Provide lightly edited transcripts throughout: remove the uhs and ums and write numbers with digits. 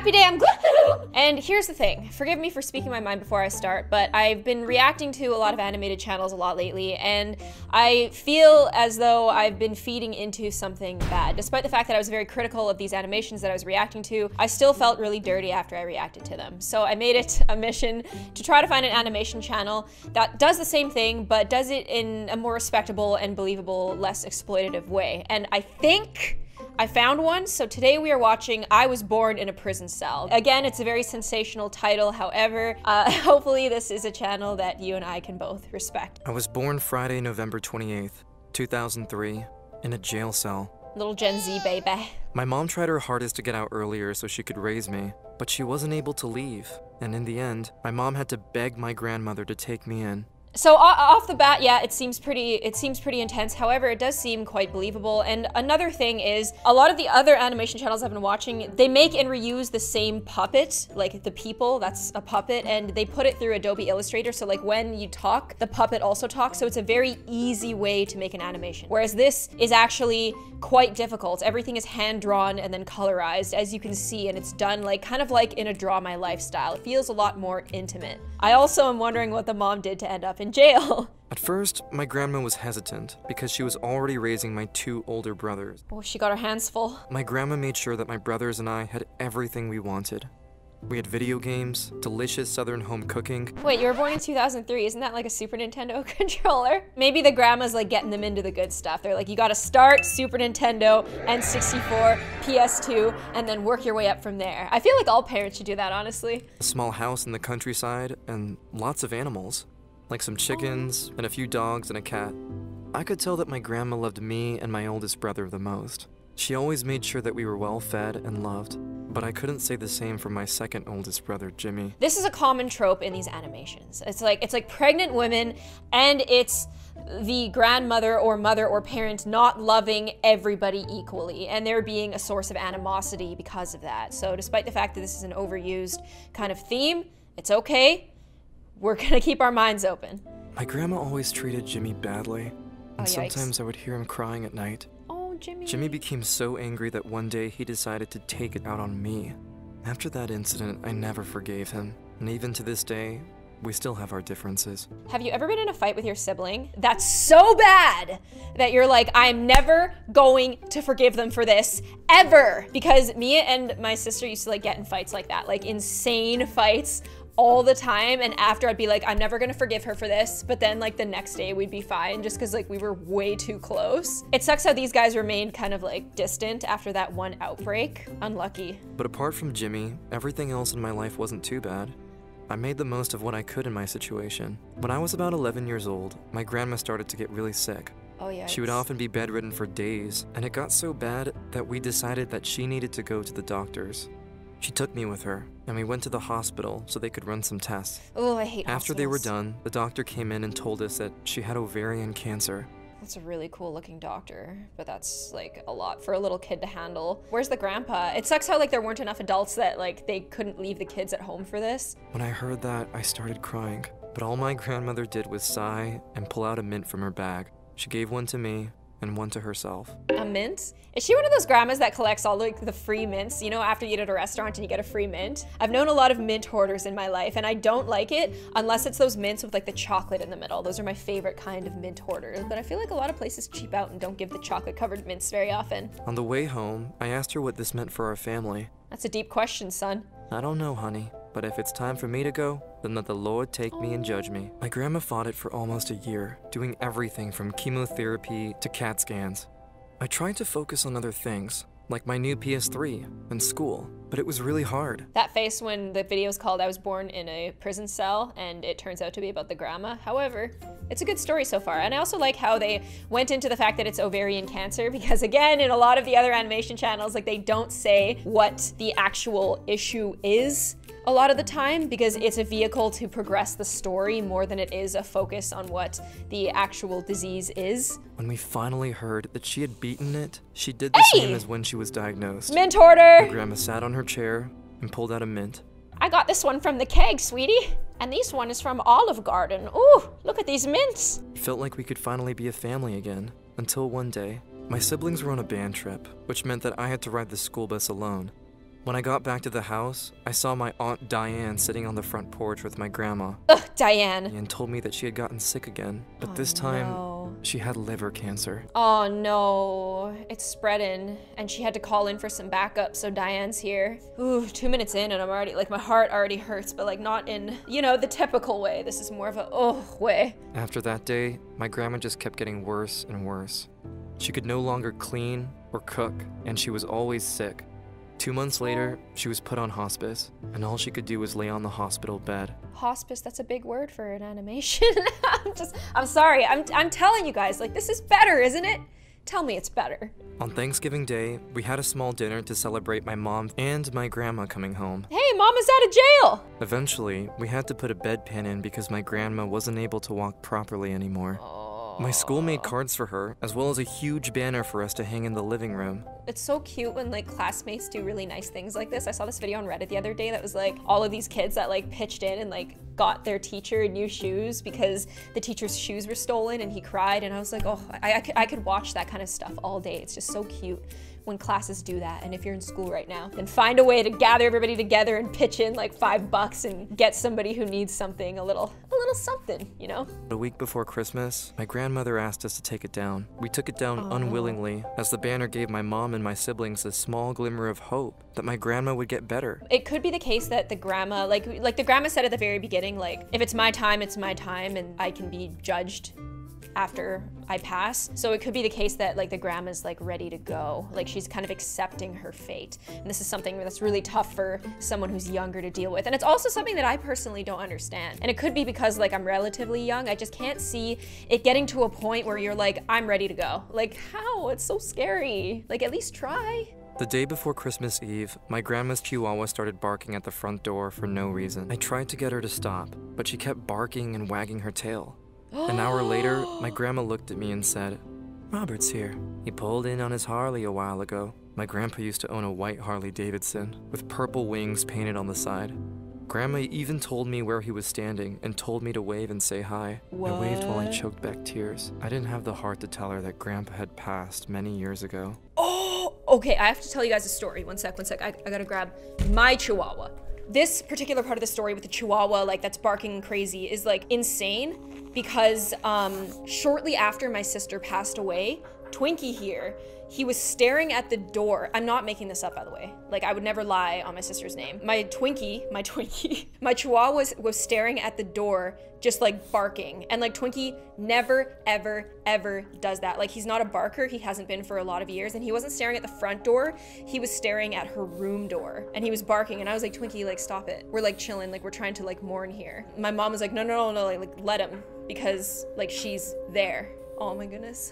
Happy day, I'm Gloom! And here's the thing, forgive me for speaking my mind before I start, but I've been reacting to a lot of animated channels a lot lately, and I feel as though I've been feeding into something bad. Despite the fact that I was very critical of these animations that I was reacting to, I still felt really dirty after I reacted to them. So I made it a mission to try to find an animation channel that does the same thing, but does it in a more respectable and believable, less exploitative way. And I think I found one, so today we are watching I Was Born in a Prison Cell. Again, it's a very sensational title, however, hopefully this is a channel that you and I can both respect. I was born Friday, November 28th, 2003, in a jail cell. Little Gen Z baby. My mom tried her hardest to get out earlier so she could raise me, but she wasn't able to leave. And in the end, my mom had to beg my grandmother to take me in. So off the bat, yeah, it seems pretty intense. However, it does seem quite believable. And another thing is, a lot of the other animation channels I've been watching, they make and reuse the same puppet, like the people, that's a puppet, and they put it through Adobe Illustrator. So like when you talk, the puppet also talks. So it's a very easy way to make an animation. Whereas this is actually quite difficult. Everything is hand-drawn and then colorized, as you can see, and it's done like kind of like in a Draw My Life style. It feels a lot more intimate. I also am wondering what the mom did to end up in jail. At first, my grandma was hesitant because she was already raising my two older brothers. Oh, she got her hands full. My grandma made sure that my brothers and I had everything we wanted. We had video games, delicious southern home cooking. Wait, you were born in 2003, isn't that like a Super Nintendo controller? Maybe the grandma's like getting them into the good stuff. They're like, you gotta start Super Nintendo, N64, PS2, and then work your way up from there. I feel like all parents should do that, honestly. A small house in the countryside and lots of animals, like some chickens and a few dogs and a cat. I could tell that my grandma loved me and my oldest brother the most. She always made sure that we were well fed and loved, but I couldn't say the same for my second oldest brother, Jimmy. This is a common trope in these animations. It's like pregnant women, and it's the grandmother or mother or parent not loving everybody equally, and there being a source of animosity because of that. So despite the fact that this is an overused kind of theme, it's okay. We're gonna keep our minds open. My grandma always treated Jimmy badly, and yikes. sometimes I would hear him crying at night. Jimmy became so angry that one day he decided to take it out on me. After that incident, I never forgave him, and even to this day, we still have our differences. Have you ever been in a fight with your sibling that's so bad that you're like, I'm never going to forgive them for this, ever? Because me and my sister used to like get in fights like that, like insane fights all the time, and after I'd be like, I'm never gonna forgive her for this, but then like the next day we'd be fine just because like we were way too close. It sucks how these guys remained kind of like distant after that one outbreak. Unlucky. But apart from Jimmy, everything else in my life wasn't too bad. I made the most of what I could in my situation. When I was about 11 years old, my grandma started to get really sick. Oh yeah. She would often be bedridden for days, and it got so bad that we decided that she needed to go to the doctors. She took me with her, and we went to the hospital so they could run some tests. Oh, I hate hospitals. After they were done, the doctor came in and told us that she had ovarian cancer. That's a really cool looking doctor, but that's like a lot for a little kid to handle. Where's the grandpa? It sucks how like there weren't enough adults that like they couldn't leave the kids at home for this. When I heard that, I started crying, but all my grandmother did was sigh and pull out a mint from her bag. She gave one to me and one to herself. A mint? Is she one of those grandmas that collects all like the free mints? You know, after you eat at a restaurant and you get a free mint? I've known a lot of mint hoarders in my life, and I don't like it unless it's those mints with like the chocolate in the middle. Those are my favorite kind of mint hoarders, but I feel like a lot of places cheap out and don't give the chocolate covered mints very often. On the way home, I asked her what this meant for our family. That's a deep question, son. I don't know, honey, but if it's time for me to go, then let the Lord take me and judge me. My grandma fought it for almost a year, doing everything from chemotherapy to CAT scans. I tried to focus on other things, like my new PS3 and school, but it was really hard. That face when the video is called I Was Born in a Prison Cell and it turns out to be about the grandma. However, it's a good story so far. And I also like how they went into the fact that it's ovarian cancer, because again, in a lot of the other animation channels, like they don't say what the actual issue is a lot of the time, because it's a vehicle to progress the story more than it is a focus on what the actual disease is. When we finally heard that she had beaten it, she did the same as when she was diagnosed. Mint hoarder! My grandma sat on her chair and pulled out a mint. I got this one from the keg, sweetie. And this one is from Olive Garden. Ooh, look at these mints. It felt like we could finally be a family again, until one day. My siblings were on a band trip, which meant that I had to ride the school bus alone. When I got back to the house, I saw my Aunt Diane sitting on the front porch with my grandma. Ugh, Diane. And told me that she had gotten sick again, but Oh, this time, no. she had liver cancer. Oh no, it's spreading, and she had to call in for some backup, so Diane's here. Ooh, 2 minutes in and I'm already, like, my heart already hurts, but like not in, you know, the typical way. This is more of a way. After that day, my grandma just kept getting worse and worse. She could no longer clean or cook, and she was always sick. 2 months later, she was put on hospice, and all she could do was lay on the hospital bed. Hospice, that's a big word for an animation. I'm sorry, I'm telling you guys, like, this is better, isn't it? Tell me it's better. On Thanksgiving Day, we had a small dinner to celebrate my mom and my grandma coming home. Hey, Mama's out of jail! Eventually, we had to put a bedpan in because my grandma wasn't able to walk properly anymore. My school made cards for her, as well as a huge banner for us to hang in the living room. It's so cute when like classmates do really nice things like this. I saw this video on Reddit the other day that was like all of these kids that like pitched in and like got their teacher new shoes because the teacher's shoes were stolen, and he cried, and I was like, oh, I could watch that kind of stuff all day. It's just so cute when classes do that. And if you're in school right now, then find a way to gather everybody together and pitch in like $5 and get somebody who needs something, a little something, you know? A week before Christmas, my grandmother asked us to take it down. We took it down unwillingly, as the banner gave my mom and my siblings a small glimmer of hope that my grandma would get better. It could be the case that the grandma, like the grandma said at the very beginning, like, if it's my time, and I can be judged after I pass. So it could be the case that like the grandma's like ready to go. Like she's kind of accepting her fate. And this is something that's really tough for someone who's younger to deal with. And it's also something that I personally don't understand. And it could be because like I'm relatively young. I just can't see it getting to a point where you're like, I'm ready to go. Like how? It's so scary. Like at least try. The day before Christmas Eve, my grandma's chihuahua started barking at the front door for no reason. I tried to get her to stop, but she kept barking and wagging her tail. An hour later, my grandma looked at me and said, "Robert's here. He pulled in on his Harley a while ago." My grandpa used to own a white Harley Davidson with purple wings painted on the side. Grandma even told me where he was standing and told me to wave and say hi. What? I waved while I choked back tears. I didn't have the heart to tell her that Grandpa had passed many years ago. Oh, okay, I have to tell you guys a story. One sec. I gotta grab my chihuahua. This particular part of the story with the chihuahua, like that's barking crazy, is like insane because shortly after my sister passed away, Twinkie here, he was staring at the door. I'm not making this up, by the way. Like, I would never lie on my sister's name. My chihuahua was staring at the door, just like barking. And like Twinkie never, ever, ever does that. Like, he's not a barker. He hasn't been for a lot of years. And he wasn't staring at the front door. He was staring at her room door. And he was barking. And I was like, Twinkie, like, stop it. We're like chilling. Like, we're trying to like mourn here. My mom was like, no, like let him. Because like she's there. Oh my goodness.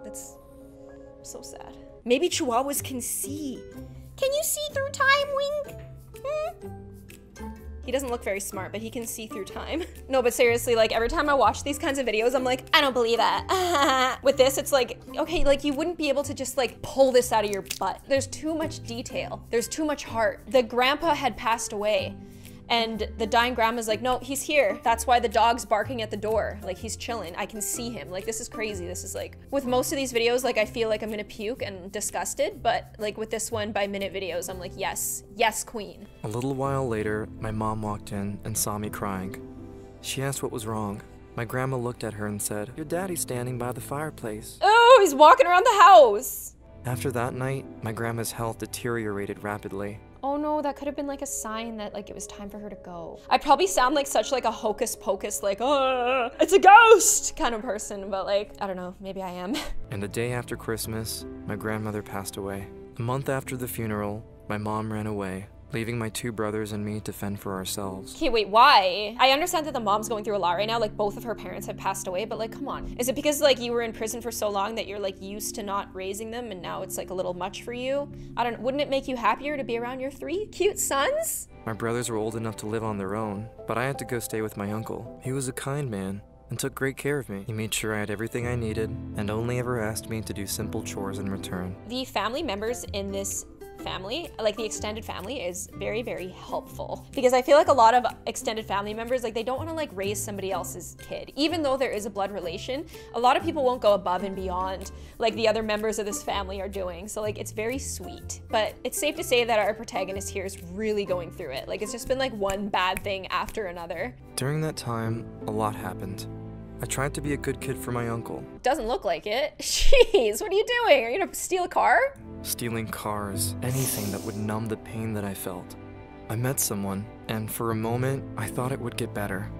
That's so sad. Maybe chihuahuas can see. Can you see through time, Wink? He doesn't look very smart, but he can see through time. No, but seriously, like every time I watch these kinds of videos, I'm like, I don't believe that. With this, it's like, okay, like you wouldn't be able to just like pull this out of your butt. There's too much detail. There's too much heart. The grandpa had passed away. And the dying grandma's like, no, he's here. That's why the dog's barking at the door. Like, he's chilling. I can see him. Like, this is crazy. This is like, with most of these videos, like, I feel like I'm gonna puke and disgusted. But like with this one by minute videos, I'm like, yes, yes, queen. A little while later, my mom walked in and saw me crying. She asked what was wrong. My grandma looked at her and said, "Your daddy's standing by the fireplace." Oh, he's walking around the house. After that night, my grandma's health deteriorated rapidly. Oh no, that could have been like a sign that like it was time for her to go. I probably sound like such like a hocus pocus, like, oh, it's a ghost kind of person, but like, I don't know, maybe I am. And the day after Christmas, my grandmother passed away. A month after the funeral, my mom ran away, leaving my two brothers and me to fend for ourselves. Okay, wait, why? I understand that the mom's going through a lot right now, like both of her parents have passed away, but like, come on. Is it because like you were in prison for so long that you're like used to not raising them and now it's like a little much for you? I don't know, wouldn't it make you happier to be around your 3 cute sons? My brothers were old enough to live on their own, but I had to go stay with my uncle. He was a kind man and took great care of me. He made sure I had everything I needed and only ever asked me to do simple chores in return. The family members in this family, like the extended family, is very, very helpful. Because I feel like a lot of extended family members, like they don't want to like raise somebody else's kid. Even though there is a blood relation, a lot of people won't go above and beyond like the other members of this family are doing. So like it's very sweet. But it's safe to say that our protagonist here is really going through it. Like it's just been like one bad thing after another. During that time, a lot happened. I tried to be a good kid for my uncle. Doesn't look like it. Jeez, what are you doing? Are you gonna steal a car? Stealing cars, anything that would numb the pain that I felt. I met someone, and for a moment, I thought it would get better.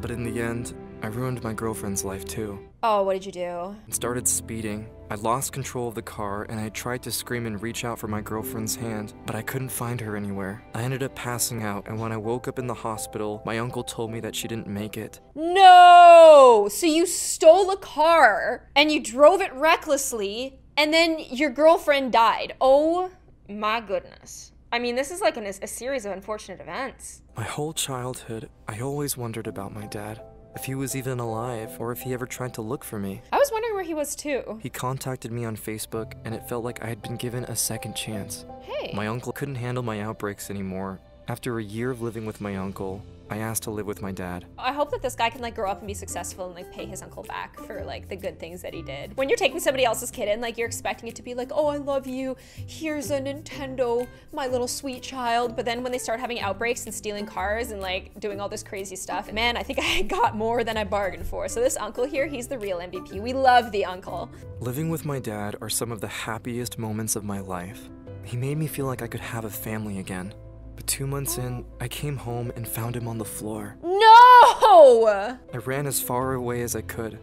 But in the end, I ruined my girlfriend's life too. Oh, what did you do? I started speeding. I lost control of the car, and I tried to scream and reach out for my girlfriend's hand, but I couldn't find her anywhere. I ended up passing out, and when I woke up in the hospital, my uncle told me that she didn't make it. No! So you stole a car, and you drove it recklessly, and then your girlfriend died. Oh my goodness. I mean, this is like a series of unfortunate events. My whole childhood, I always wondered about my dad. If he was even alive, or if he ever tried to look for me. I was wondering where he was too. He contacted me on Facebook, and it felt like I had been given a second chance. Hey. My uncle couldn't handle my outbreaks anymore. After a year of living with my uncle, I asked to live with my dad. I hope that this guy can like grow up and be successful and like pay his uncle back for like the good things that he did. When you're taking somebody else's kid in, like you're expecting it to be like, oh, I love you, here's a Nintendo, my little sweet child. But then when they start having outbreaks and stealing cars and like doing all this crazy stuff, man, I think I got more than I bargained for. So this uncle here, he's the real MVP. We love the uncle. Living with my dad are some of the happiest moments of my life. He made me feel like I could have a family again. But 2 months in, I came home and found him on the floor. No! I ran as far away as I could.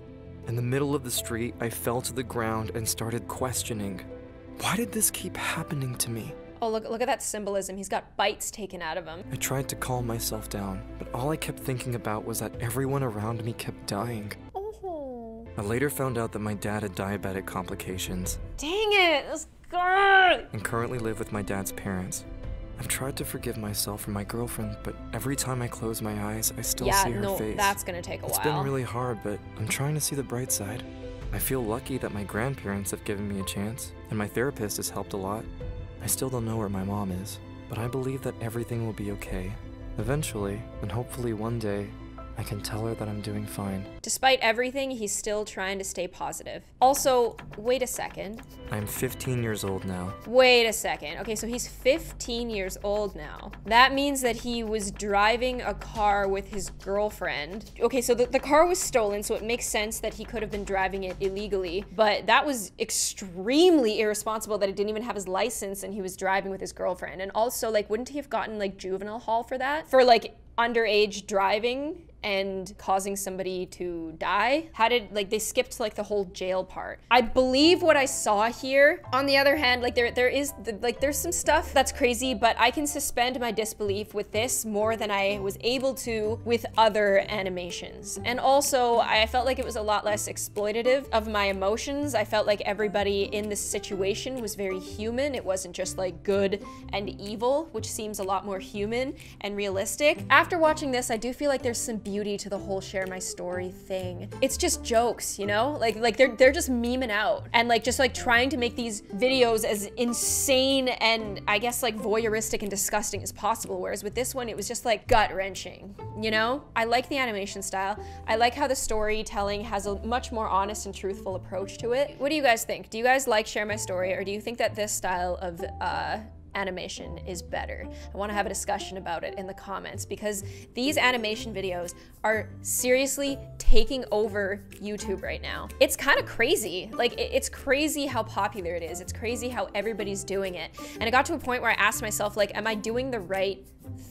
In the middle of the street, I fell to the ground and started questioning. Why did this keep happening to me? Oh, look at that symbolism. He's got bites taken out of him. I tried to calm myself down, but all I kept thinking about was that everyone around me kept dying. Oh. I later found out that my dad had diabetic complications. Dang it, this guy! And currently live with my dad's parents. I've tried to forgive myself for my girlfriend, but every time I close my eyes, I still see her face. That's gonna take a while. It's been really hard, but I'm trying to see the bright side. I feel lucky that my grandparents have given me a chance, and my therapist has helped a lot. I still don't know where my mom is, but I believe that everything will be okay. Eventually, and hopefully one day, I can tell her that I'm doing fine. Despite everything, he's still trying to stay positive. Also, wait a second. I'm 15 years old now. Wait a second. Okay, so he's 15 years old now. That means that he was driving a car with his girlfriend. Okay, so the car was stolen, so it makes sense that he could have been driving it illegally, but that was extremely irresponsible that he didn't even have his license and he was driving with his girlfriend. And also, like, wouldn't he have gotten, like, juvenile hall for that? For, like, underage driving and causing somebody to die? How did, like, they skipped like the whole jail part. I believe what I saw here. On the other hand, like there's some stuff that's crazy, but I can suspend my disbelief with this more than I was able to with other animations. And also, I felt like it was a lot less exploitative of my emotions. I felt like everybody in this situation was very human. It wasn't just like good and evil, which seems a lot more human and realistic. After watching this, I do feel like there's some beauty to the whole share my story thing. It's just jokes, you know? Like they're just memeing out and like just like trying to make these videos as insane and I guess like voyeuristic and disgusting as possible. Whereas with this one, it was just like gut-wrenching, you know? I like the animation style. I like how the storytelling has a much more honest and truthful approach to it. What do you guys think? Do you guys like Share My Story, or do you think that this style of animation is better? I want to have a discussion about it in the comments, because these animation videos are seriously taking over YouTube right now. It's kind of crazy. Like, it's crazy how popular it is. It's crazy how everybody's doing it. And it got to a point where I asked myself, like, am I doing the right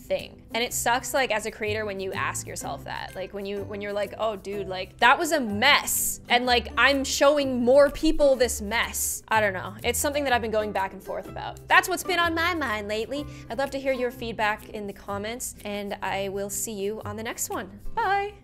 thing? And it sucks, like, as a creator when you ask yourself that. Like, when you're like, oh, dude, like, that was a mess. And, like, I'm showing more people this mess. I don't know. It's something that I've been going back and forth about. That's what's been on my mind lately. I'd love to hear your feedback in the comments, and I will see you on the next one. Bye.